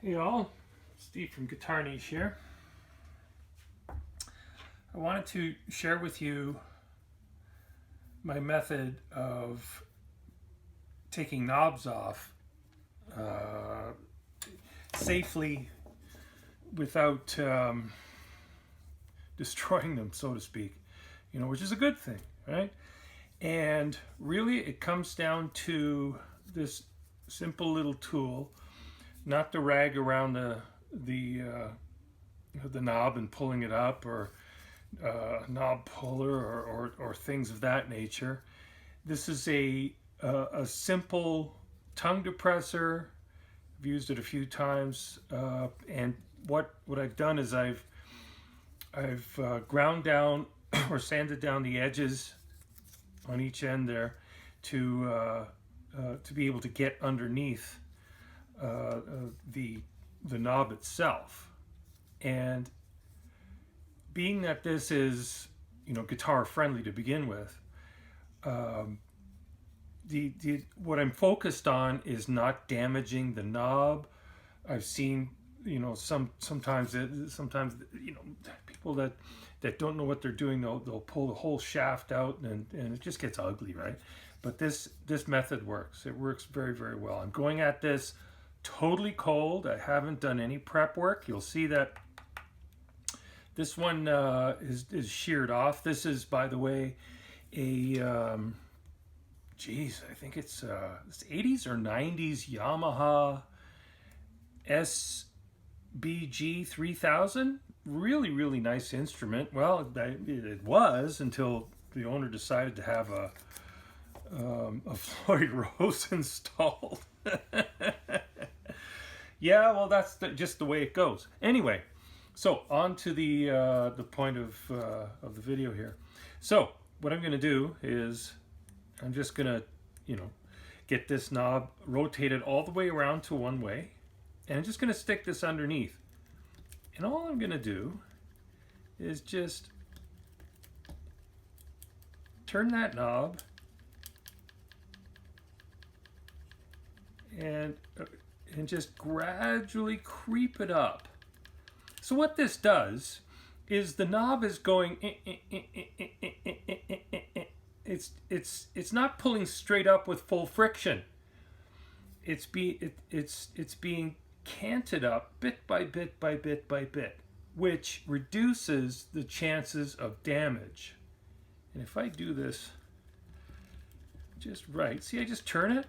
Hey all, Steve from GuitarNiche here. I wanted to share with you my method of taking knobs off safely without destroying them, so to speak, which is a good thing, right? And really it comes down to this simple little tool, not to rag around the knob and pulling it up, or knob puller, or things of that nature. This is a simple tongue depressor. I've used it a few times, and what I've done is I've ground down or sanded down the edges on each end there to be able to get underneath the knob itself. And being that this is guitar friendly to begin with, what I'm focused on is not damaging the knob. I've seen sometimes people that don't know what they're doing, they'll pull the whole shaft out, and it just gets ugly, right? But this method works. It works very, very well. I'm going at this totally cold. I haven't done any prep work. You'll see that this one is sheared off. This is, by the way, a I think it's 80's or 90's Yamaha SBG-3000. Really, really nice instrument. Well, it was until the owner decided to have a Floyd Rose installed. Yeah, well, that's just the way it goes. Anyway, so on to the point of the video here. So what I'm going to do is I'm just going to get this knob rotated all the way around to one way, and I'm just going to stick this underneath. And all I'm going to do is just turn that knob and just gradually creep it up. So what this does is the knob is going, it's not pulling straight up with full friction. It's being canted up bit by bit by bit by bit, which reduces the chances of damage. And if I do this just right, see, I just turn it,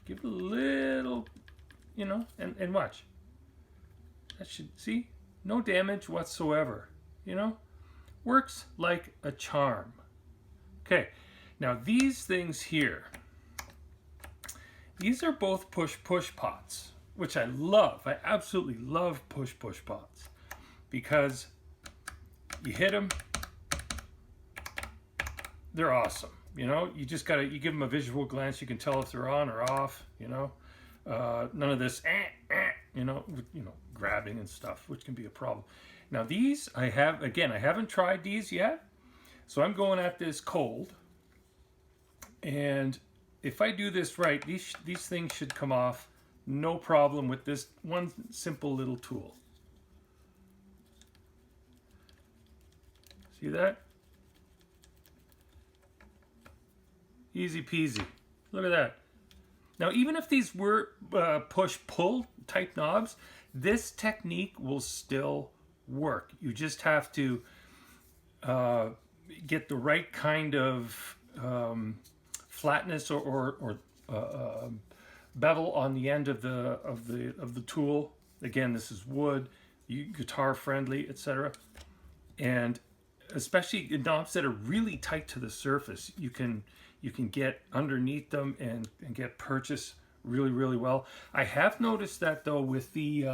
give it a little, and watch. That should, see, no damage whatsoever, works like a charm. Okay, now these things here, these are both push pots, which I love. I absolutely love push pots, because you hit them, they're awesome. You just gotta, you give them a visual glance, you can tell if they're on or off. None of this grabbing and stuff, which can be a problem. Now these, I haven't tried these yet, so I'm going at this cold, and if I do this right, these things should come off no problem with this one simple little tool. See that? Easy peasy. Look at that. Now, even if these were push-pull type knobs, this technique will still work. You just have to get the right kind of flatness or bevel on the end of the tool. Again, this is wood, guitar friendly, etc. And especially knobs that are really tight to the surface, you can get underneath them and get purchase really, really well. I have noticed that though with the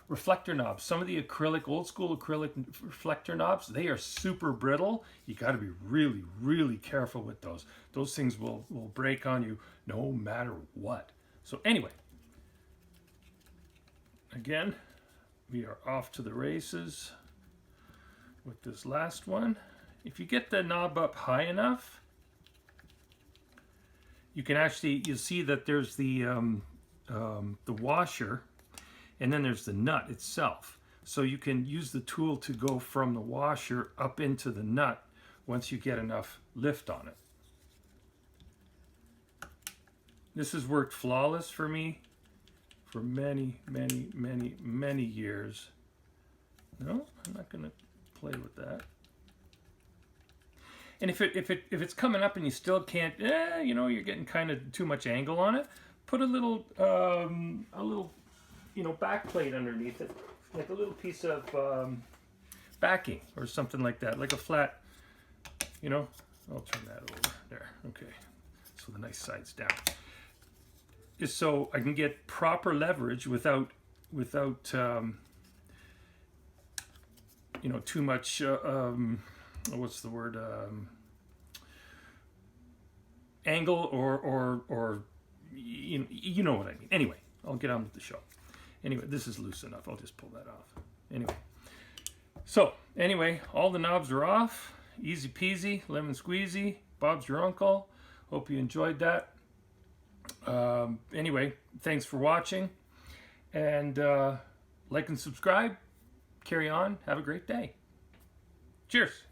reflector knobs, some of the old school acrylic reflector knobs, they are super brittle. You got to be really, really careful with those. Those things will break on you no matter what. So anyway, again, we are off to the races with this last one. If you get the knob up high enough, you can actually, you'll see that there's the washer and then there's the nut itself. So you can use the tool to go from the washer up into the nut once you get enough lift on it. This has worked flawless for me for many, many, many, many years. No, I'm not going to play with that. And if it's coming up and you still can't, you know, you're getting kind of too much angle on it, put a little you know, back plate underneath it, like a little piece of backing or something like that, like a flat, you know. I'll turn that over there. Okay, so the nice side's down, just so I can get proper leverage without you know, too much. What's the word? Angle or you know what I mean. Anyway, I'll get on with the show. Anyway, this is loose enough. I'll just pull that off. Anyway, so anyway, all the knobs are off. Easy peasy, lemon squeezy. Bob's your uncle. Hope you enjoyed that. Anyway, thanks for watching, and like and subscribe. Carry on. Have a great day. Cheers.